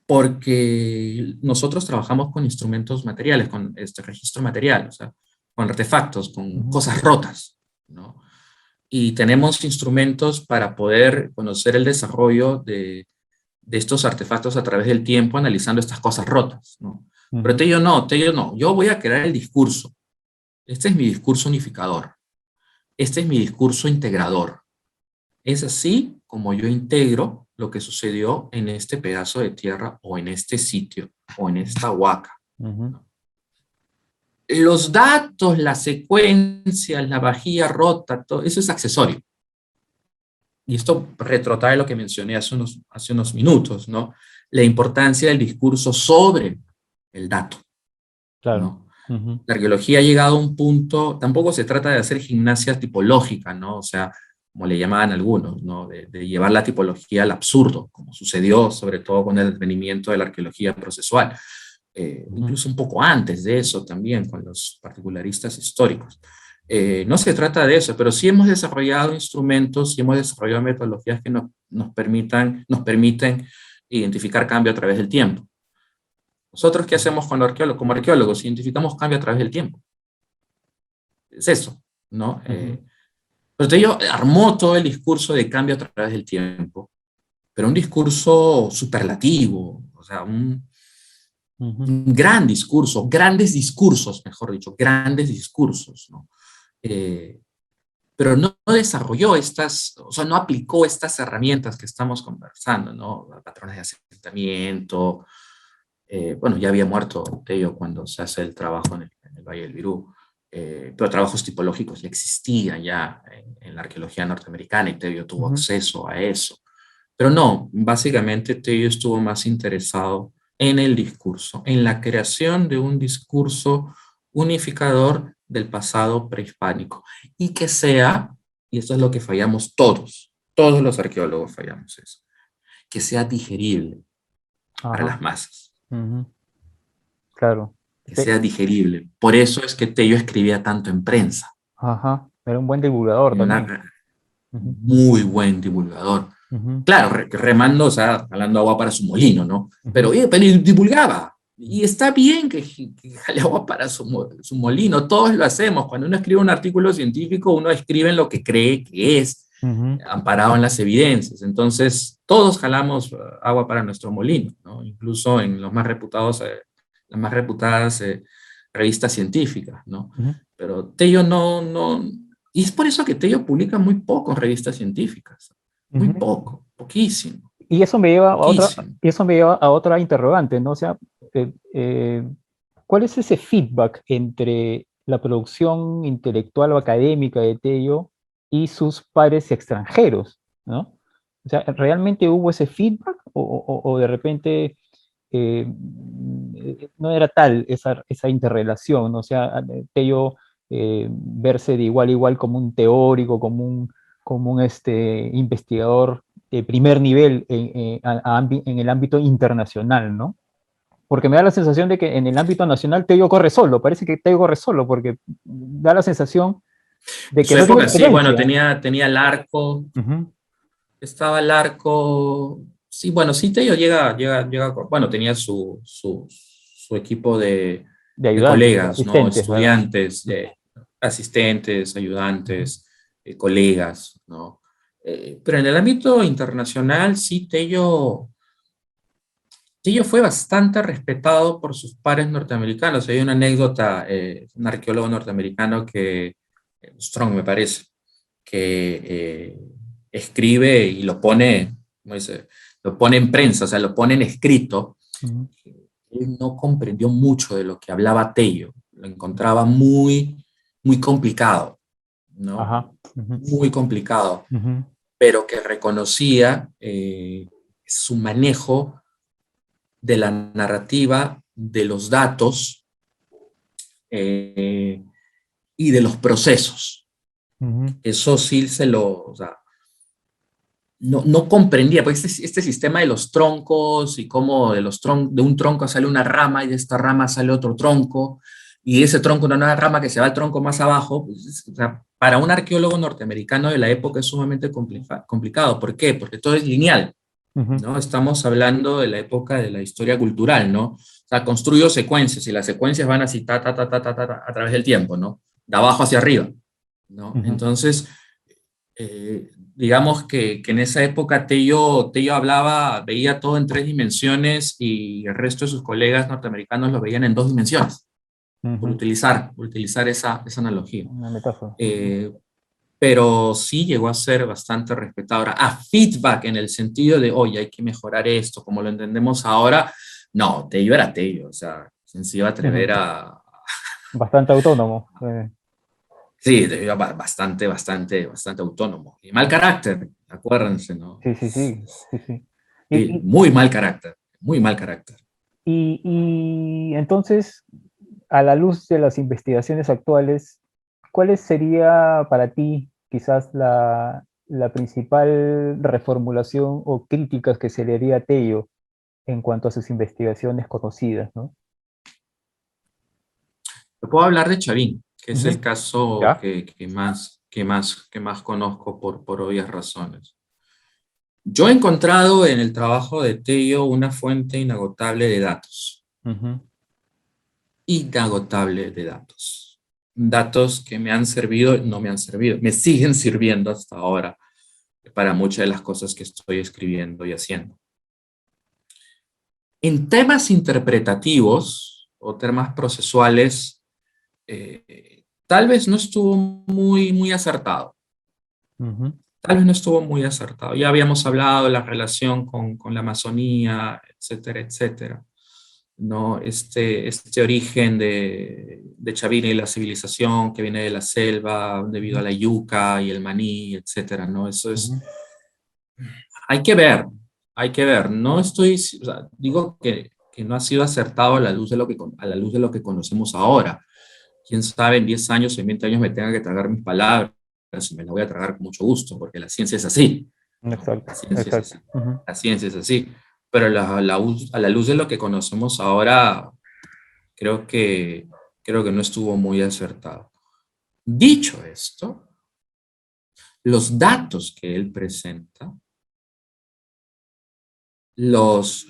porque nosotros trabajamos con instrumentos materiales, con este registro material, o sea, con artefactos, con Ujú. cosas rotas, ¿no? Y tenemos instrumentos para poder conocer el desarrollo de estos artefactos a través del tiempo, analizando estas cosas rotas, ¿no? Pero Ujú. Tello no, yo voy a crear el discurso. Este es mi discurso unificador. Este es mi discurso integrador. Es así como yo integro lo que sucedió en este pedazo de tierra o en este sitio o en esta huaca. Ujú. Los datos, las secuencias, la vajilla rota, todo eso es accesorio. Y esto retrotrae lo que mencioné hace unos minutos, ¿no? La importancia del discurso sobre el dato, Claro. ¿no? Ujú. La arqueología ha llegado a un punto, tampoco se trata de hacer gimnasia tipológica, ¿no? O sea, como le llamaban algunos, ¿no? De llevar la tipología al absurdo, como sucedió sobre todo con el advenimiento de la arqueología procesual. Ujú. Incluso un poco antes de eso también, con los particularistas históricos. No se trata de eso, pero sí hemos desarrollado instrumentos, sí hemos desarrollado metodologías que nos permiten identificar cambio a través del tiempo. Nosotros, ¿qué hacemos cuando como arqueólogos? Identificamos cambio a través del tiempo. Es eso, ¿no? Ujú. Pero ello armó todo el discurso de cambio a través del tiempo, pero un discurso superlativo, o sea, Ujú. un gran discurso, grandes discursos, mejor dicho, grandes discursos, ¿no? Pero no desarrolló o sea, no aplicó estas herramientas que estamos conversando, ¿no? Patrones de asentamiento, bueno, ya había muerto Tello cuando se hace el trabajo en el Valle del Virú, pero trabajos tipológicos ya existían ya en la arqueología norteamericana y Tello tuvo Ujú. acceso a eso. Pero no, básicamente Tello estuvo más interesado en el discurso, en la creación de un discurso unificador del pasado prehispánico y que sea, y eso es lo que fallamos todos los arqueólogos fallamos eso, que sea digerible para Ajá. las masas, Ujú. Claro. que Te- sea digerible. Por eso es que Tello escribía tanto en prensa, Ajá. Era un buen divulgador también. una Ujú. muy buen divulgador. Ujú. Claro, remando, o sea, jalando agua para su molino, ¿no? Ujú. Pero divulgaba. Y está bien que jale agua para su molino, todos lo hacemos. Cuando uno escribe un artículo científico, uno escribe en lo que cree que es, Ujú. amparado en las evidencias. Entonces, todos jalamos agua para nuestro molino, ¿no? Incluso en las más reputadas revistas científicas, ¿no? Ujú. Pero Tello no, y es por eso que Tello publica muy poco en revistas científicas, muy Ujú. poco, poquísimo. Y eso me lleva a otra, poquísimo. y eso me lleva a otra interrogante, ¿no? O sea, eh, eh, ¿cuál es ese feedback entre la producción intelectual o académica de Tello y sus pares extranjeros, ¿no? O sea, ¿realmente hubo ese feedback o de repente no era tal esa interrelación, ¿no? O sea, Tello verse de igual a igual como un teórico, como un investigador de primer nivel en el ámbito internacional, ¿no? Porque me da la sensación de que en el ámbito nacional Tello corre solo, parece que Tello corre solo, porque da la sensación de En que su no tiene época sí, bueno, experiencia. tenía el arco, Ujú. estaba el arco, sí, bueno, sí, Tello bueno, tenía su equipo De de ayudantes, colegas, ¿no? asistentes, ¿verdad? Estudiantes, asistentes, Ujú. ayudantes, colegas, ¿no? Pero en el ámbito internacional, sí, Tello fue bastante respetado por sus pares norteamericanos. Hay una anécdota, un arqueólogo norteamericano Strong me parece, que escribe y lo pone, ¿cómo dice? Lo pone en prensa, o sea, lo pone en escrito. Ujú. Él no comprendió mucho de lo que hablaba Tello, lo encontraba muy, muy complicado, ¿no? Ajá. Ujú. Muy complicado, Ujú. pero que reconocía su manejo de la narrativa, de los datos eh, y de los procesos. Ujú. Eso sí o sea, no comprendía, porque este sistema de los troncos y cómo de un tronco sale una rama y de esta rama sale otro tronco, y ese tronco, una nueva rama que se va al tronco más abajo, pues, o sea, para un arqueólogo norteamericano de la época es sumamente complicado. ¿Por qué? Porque todo es lineal. Ujú. ¿No? Estamos hablando de la época de la historia cultural, ¿no? O sea, construyo secuencias y las secuencias van así a través del tiempo, ¿no? De abajo hacia arriba, ¿no? Ujú. Entonces, digamos que en esa época Tello hablaba, veía todo en tres dimensiones y el resto de sus colegas norteamericanos lo veían en dos dimensiones, Ujú. por utilizar esa analogía. Una metáfora. Ujú. Eh, pero sí llegó a ser bastante respetadora. A feedback en el sentido de, oye, hay que mejorar esto, como lo entendemos ahora. No, Tello era Tello, o sea, ¿quién se iba a atrever Ujú. a...? Bastante autónomo. Sí, bastante autónomo. Y mal carácter, acuérdense, ¿no? Sí, sí, sí, sí, sí. Y, Sí, y, muy mal carácter, muy mal carácter. y entonces, a la luz de las investigaciones actuales, ¿cuál sería para ti quizás la principal reformulación o críticas que se le haría a Tello en cuanto a sus investigaciones conocidas, ¿no? Te puedo hablar de Chavín, que es el Ujú. caso ¿Ya? que más conozco por obvias razones. Yo he encontrado en el trabajo de Tello una fuente inagotable de datos, Ujú. inagotable de datos. Datos que me han servido, no me han servido, me siguen sirviendo hasta ahora para muchas de las cosas que estoy escribiendo y haciendo. En temas interpretativos o temas procesuales, tal vez no estuvo muy acertado. Ujú. Tal vez no estuvo muy acertado. Ya habíamos hablado de la relación con la Amazonía, etcétera, etcétera. ¿No? Este origen de Chavira y la civilización que viene de la selva debido a Ujú. la yuca y el maní, etcétera, ¿no? Eso es, Ujú. hay que ver, hay que ver. No estoy, o sea, digo que no ha sido acertado a la luz a la luz de lo que conocemos ahora. Quién sabe, en 10 años, en 20 años me tenga que tragar mis palabras y me las voy a tragar con mucho gusto, porque la ciencia es así, ¿no? Exacto, La ciencia es exacto. así. Ujú. La ciencia es así. Pero a la luz de lo que conocemos ahora, creo que, creo que no estuvo muy acertado. Dicho esto, los datos que él presenta, los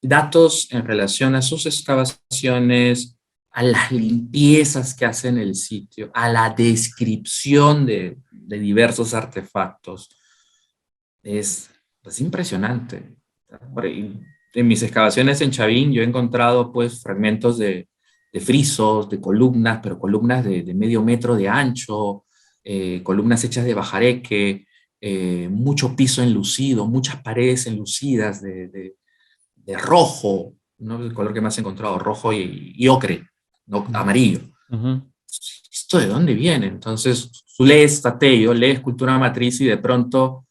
datos en relación a sus excavaciones, a las limpiezas que hace en el sitio, a la descripción de diversos artefactos, es impresionante. En mis excavaciones en Chavín yo he encontrado pues fragmentos de frisos, de columnas, pero columnas de medio metro de ancho, columnas hechas de bajareque, mucho piso enlucido, muchas paredes enlucidas de rojo, ¿no? El color que más he encontrado, rojo y ocre, ¿no? Amarillo. ¿Esto de dónde viene? Entonces, tú lees Tateo, lees Cultura Matriz y de pronto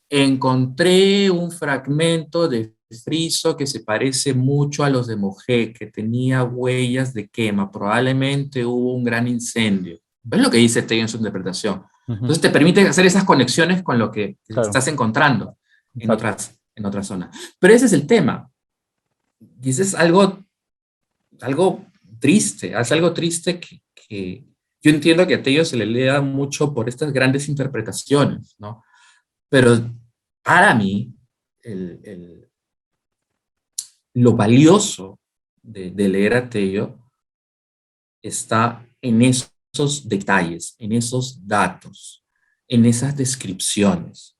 encontré un fragmento de friso que se parece mucho a los de Mojé, que tenía huellas de quema, probablemente hubo un gran incendio. Es lo que dice Tello en su interpretación. Entonces te permite hacer esas conexiones con lo que Claro. estás encontrando Exacto. en otras zonas. Pero ese es el tema. Y ese es algo triste, es algo triste que yo entiendo que a Tello se le lea mucho por estas grandes interpretaciones, ¿no? Pero para mí, lo valioso de leer a Tello está en esos detalles, en esos datos, en esas descripciones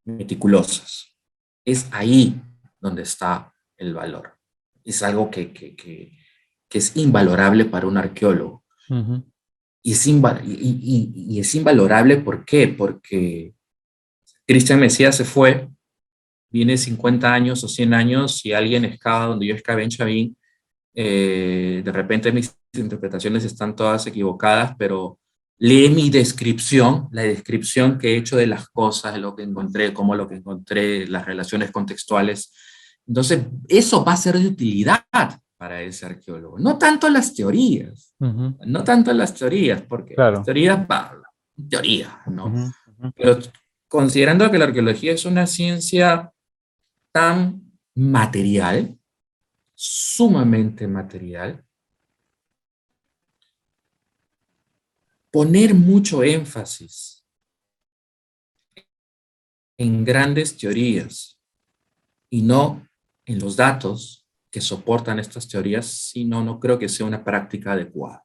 meticulosas. Es ahí donde está el valor. Es algo que es invalorable para un arqueólogo. Y es invalorable, ¿por qué? Porque Cristian Mesías se fue, viene 50 años o 100 años, y alguien excava donde yo excavé en Chavín, de repente mis interpretaciones están todas equivocadas, pero lee mi descripción, la descripción que he hecho de las cosas, de lo que encontré, cómo lo que encontré, las relaciones contextuales. Entonces, eso va a ser de utilidad para ese arqueólogo. No tanto las teorías, no tanto las teorías, porque las Claro. teorías, teoría, ¿no? Pero considerando que la arqueología es una ciencia tan material, sumamente material, poner mucho énfasis en grandes teorías y no en los datos que soportan estas teorías, sino no creo que sea una práctica adecuada.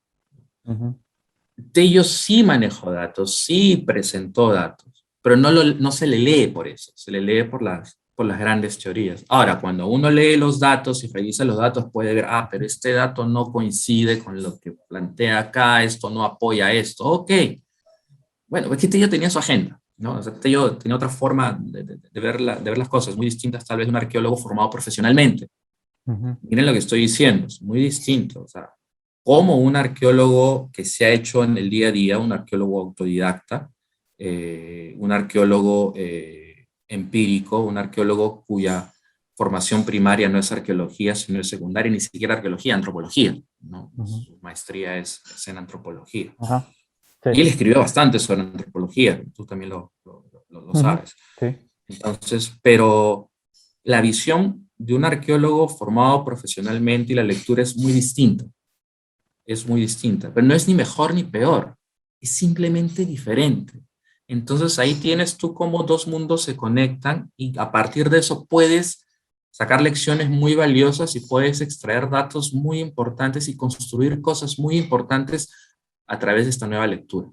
Tello sí manejó datos, sí presentó datos, pero no se le lee por eso, se le lee por las grandes teorías. Ahora, cuando uno lee los datos y revisa los datos, puede ver, pero este dato no coincide con lo que plantea acá, esto no apoya esto. Ok, bueno, es que Tello tenía su agenda, ¿no? O sea, Tello tenía otra forma de ver las cosas, muy distintas tal vez de un arqueólogo formado profesionalmente. Miren lo que estoy diciendo, es muy distinto. O sea, como un arqueólogo que se ha hecho en el día a día, un arqueólogo autodidacta, un arqueólogo empírico, un arqueólogo cuya formación primaria no es arqueología, sino es secundaria, ni siquiera arqueología, antropología, ¿no? Su maestría es en antropología. Sí. Y él escribió bastante sobre antropología, tú también lo sabes. Sí. Entonces, pero la visión de un arqueólogo formado profesionalmente y la lectura es muy distinta. Es muy distinta, pero no es ni mejor ni peor, es simplemente diferente. Entonces ahí tienes tú cómo dos mundos se conectan y a partir de eso puedes sacar lecciones muy valiosas y puedes extraer datos muy importantes y construir cosas muy importantes a través de esta nueva lectura.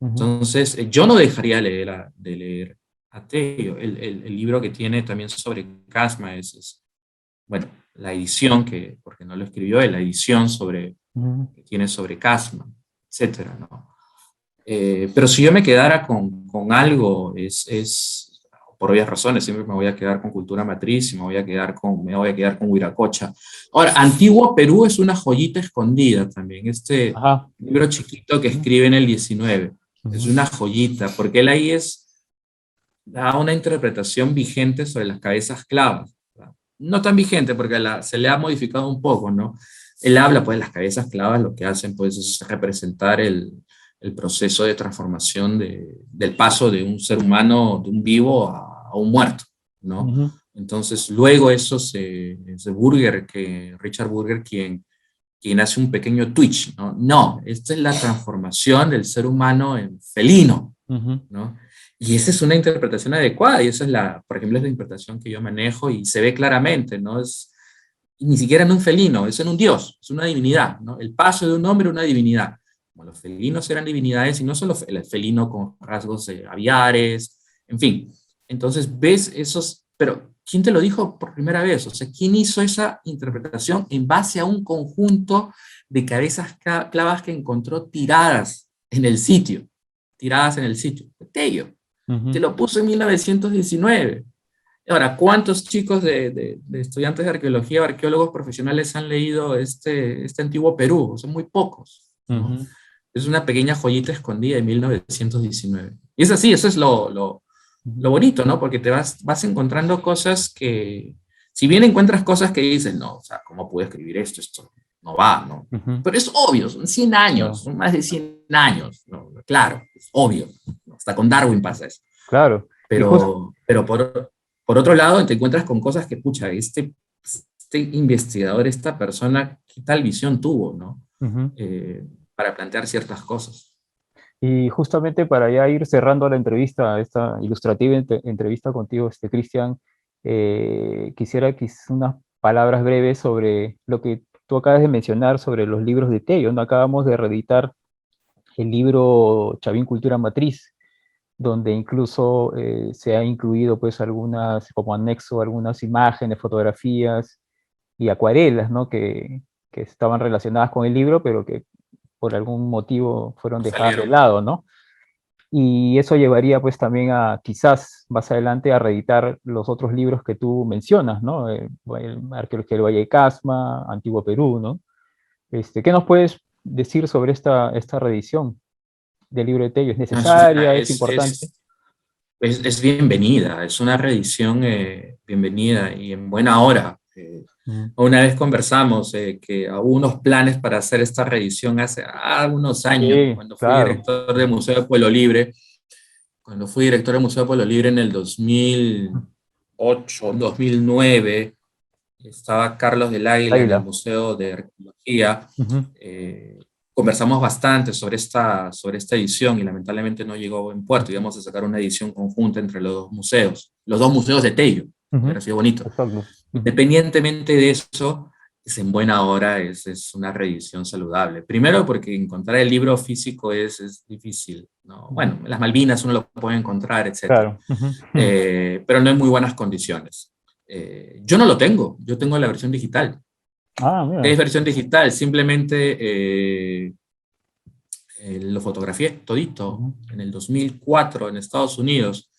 Entonces, yo no dejaría de leer a Tello. El libro que tiene también sobre Casma bueno, la edición, porque no lo escribió él, la edición que tiene sobre Casma, etcétera, ¿no? Pero si yo me quedara con algo, por obvias razones, siempre me voy a quedar con Cultura Matriz y me voy a quedar con Huiracocha. Ahora, Antiguo Perú es una joyita escondida también, este libro chiquito que escribe en el 19. Es una joyita, porque él ahí da una interpretación vigente sobre las cabezas clavas. No tan vigente, porque se le ha modificado un poco, ¿no? Él habla, pues, las cabezas clavas lo que hacen, pues, es representar el proceso de transformación del paso de un ser humano, de un vivo a un muerto, ¿no? Entonces, luego eso es Richard Burger, quien hace un pequeño twitch, ¿no? No, esta es la transformación del ser humano en felino, ¿no? Y esa es una interpretación adecuada, y esa es por ejemplo, es la interpretación que yo manejo y se ve claramente, ¿no? Ni siquiera en un felino, es en un dios, es una divinidad, ¿no? El paso de un hombre a una divinidad. Como los felinos eran divinidades, y no solo el felino con rasgos aviares, en fin. Entonces ves pero ¿quién te lo dijo por primera vez? O sea, ¿quién hizo esa interpretación en base a un conjunto de cabezas clavas que encontró tiradas en el sitio? Tello. Ujú. Te lo puso en 1919. Ahora, ¿cuántos chicos de estudiantes de arqueología o arqueólogos profesionales han leído este antiguo Perú? Son muy pocos, ¿no? Ujú. Es una pequeña joyita escondida de 1919. Y es así, eso es lo Ujú. bonito, ¿no? Porque vas encontrando cosas que, si bien encuentras cosas que dices, no, o sea, ¿cómo pude escribir esto? Esto no va, ¿no? Ujú. Pero es obvio, son 100 años, Claro, son más de 100 años, ¿no? Claro, es obvio. Hasta con Darwin pasa eso. claro. Y justo, Pero por otro lado, te encuentras con cosas que, pucha, este investigador, esta persona, ¿qué tal visión tuvo, no? Para plantear ciertas cosas. y justamente para ya ir cerrando la entrevista, esta ilustrativa entrevista contigo, Cristian, quisiera unas palabras breves sobre lo que tú acabas de mencionar sobre los libros de Tello, ¿no? Acabamos de reeditar el libro Chavín Cultura Matriz, donde incluso se ha incluido pues algunas, como anexo, algunas imágenes, fotografías y acuarelas, ¿no? Que estaban relacionadas con el libro, pero que por algún motivo fueron dejadas de Salieron. lado, ¿no? Y eso llevaría pues también a quizás más adelante a reeditar los otros libros que tú mencionas, ¿no? Arqueología del Valle de Casma, Antiguo Perú, ¿no? ¿Qué nos puedes decir sobre esta reedición del libro de Tello? ¿Es No, es, una- necesaria? ¿Es importante? es bienvenida, es una reedición bienvenida y en buena hora. Mm. Una vez conversamos que hubo unos planes para hacer esta reedición hace unos años, Sí, cuando fui claro. director del Museo de Pueblo Libre. Cuando fui director del Museo de Pueblo Libre en el 2008, 2009, estaba Carlos del Águila en el Águila. Museo de Arqueología. Ujú. eh, Conversamos bastante sobre esta edición y lamentablemente no llegó a buen puerto. Íbamos a sacar una edición conjunta entre los dos museos de Tello. Ujú. Hubiera sido bonito. Exacto. Ujú. Independientemente de eso, es en buena hora, es una reedición saludable. Primero porque encontrar el libro físico es difícil, ¿no? Ujú. Bueno, en las Malvinas uno lo puede encontrar, etcétera, Claro. Ujú. pero no en muy buenas condiciones. Yo no lo tengo, yo tengo la versión digital. Ah, ¿Qué mira. es versión digital? Simplemente lo fotografié todito Ujú. en el 2004 en Estados Unidos.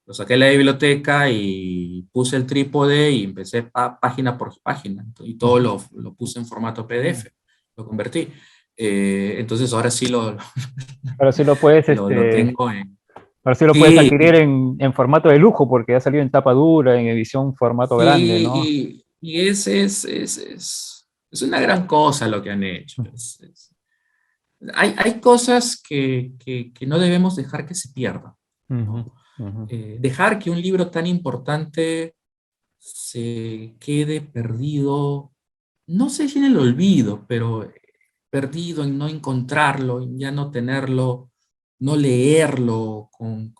Lo saqué de la biblioteca y puse el trípode y empecé página por página. Y todo Ujú. lo puse en formato Ah. PDF, lo convertí. Entonces ahora sí Pero sí lo puedes, lo tengo en... pero sí lo puedes Sí, adquirir en formato de lujo, porque ha salido en tapa dura, en edición formato grande, sí, ¿no? y es una gran cosa lo que han hecho. Hay cosas que no debemos dejar que se pierdan, Ujú. ¿no? Ujú. Dejar que un libro tan importante se quede perdido, no sé si en el olvido, pero perdido en no encontrarlo, en ya no tenerlo, no leerlo con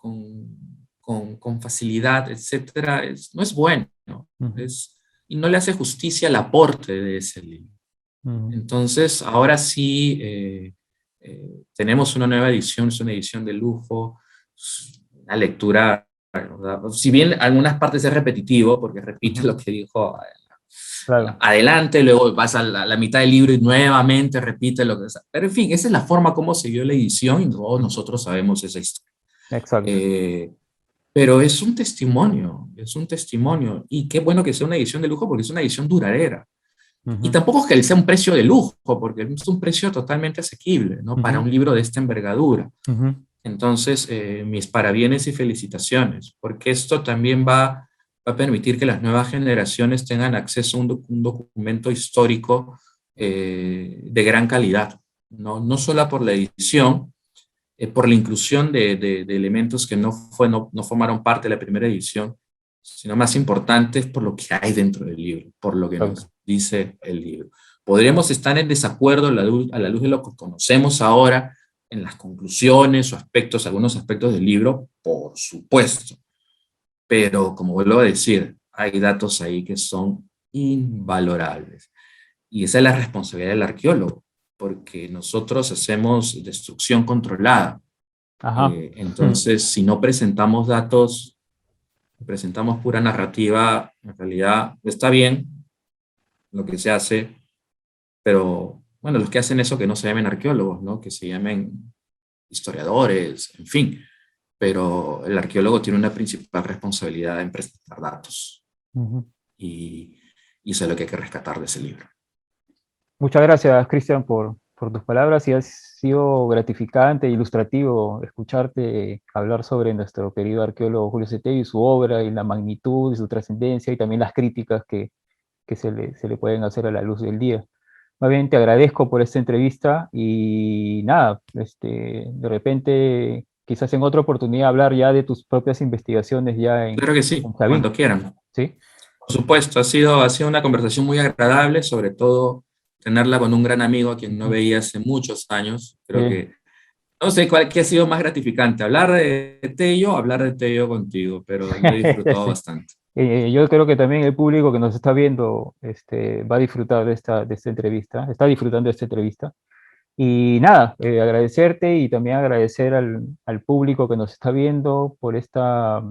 facilidad, etcétera, no es bueno, ¿no? Ujú. Y no le hace justicia al aporte de ese libro. Ujú. Entonces, ahora sí tenemos una nueva edición, es una edición de lujo, una lectura, ¿verdad? Si bien en algunas partes es repetitivo, porque repite Ujú. lo que dijo Claro. adelante, luego vas a la mitad del libro y nuevamente repite lo que... Pero en fin, esa es la forma como se dio la edición y todos Ujú. nosotros sabemos esa historia. Exacto. Eh, pero es un testimonio, es un testimonio. Y qué bueno que sea una edición de lujo porque es una edición duradera. Y Ujú. tampoco es que sea un precio de lujo, porque es un precio totalmente asequible, ¿no? Para Ujú. un libro de esta envergadura. Ujú. Entonces, mis parabienes y felicitaciones, porque esto también va a permitir que las nuevas generaciones tengan acceso a un documento histórico de gran calidad, ¿no? No solo por la edición, por la inclusión de elementos que no formaron parte de la primera edición, sino más importantes por lo que hay dentro del libro, por lo que Exacto. nos dice el libro. Podríamos estar en desacuerdo a la luz de lo que conocemos ahora en las conclusiones o aspectos, algunos aspectos del libro, por supuesto, pero como vuelvo a decir, hay datos ahí que son invalorables. Y esa es la responsabilidad del arqueólogo, porque nosotros hacemos destrucción controlada. Ajá. Entonces, si no presentamos datos, presentamos pura narrativa, en realidad está bien lo que se hace, pero bueno, los que hacen eso que no se llamen arqueólogos, ¿no? Que se llamen historiadores, en fin. pero el arqueólogo tiene una principal responsabilidad en presentar datos. Ujú. Y eso es lo que hay que rescatar de ese libro. Muchas gracias, Cristian, por tus palabras, y ha sido gratificante e ilustrativo escucharte hablar sobre nuestro querido arqueólogo Julio Cetey y su obra, y la magnitud y su trascendencia, y también las críticas que se le pueden hacer a la luz del día. Más bien, te agradezco por esta entrevista, y nada, de repente, quizás en otra oportunidad, hablar ya de tus propias investigaciones ya Claro que sí, con Javín, cuando quieran. ¿sí? Por supuesto, ha sido una conversación muy agradable, sobre todo tenerla con un gran amigo a quien no veía hace muchos años. Creo Sí. que, no sé cuál qué ha sido más gratificante, hablar de Tello, hablar de Tello contigo, pero lo he disfrutado Sí. bastante. Yo creo que también el público que nos está viendo va a disfrutar de esta entrevista, está disfrutando de esta entrevista. Y nada, agradecerte, y también agradecer al público que nos está viendo por esta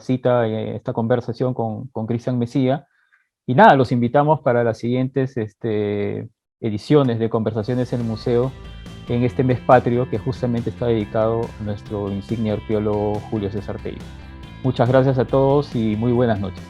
cita, esta conversación con Cristian Mesía. Y nada, los invitamos para las siguientes ediciones de Conversaciones en el Museo en este mes patrio, que justamente está dedicado a nuestro insigne arqueólogo Julio César Tello. Muchas gracias a todos y muy buenas noches.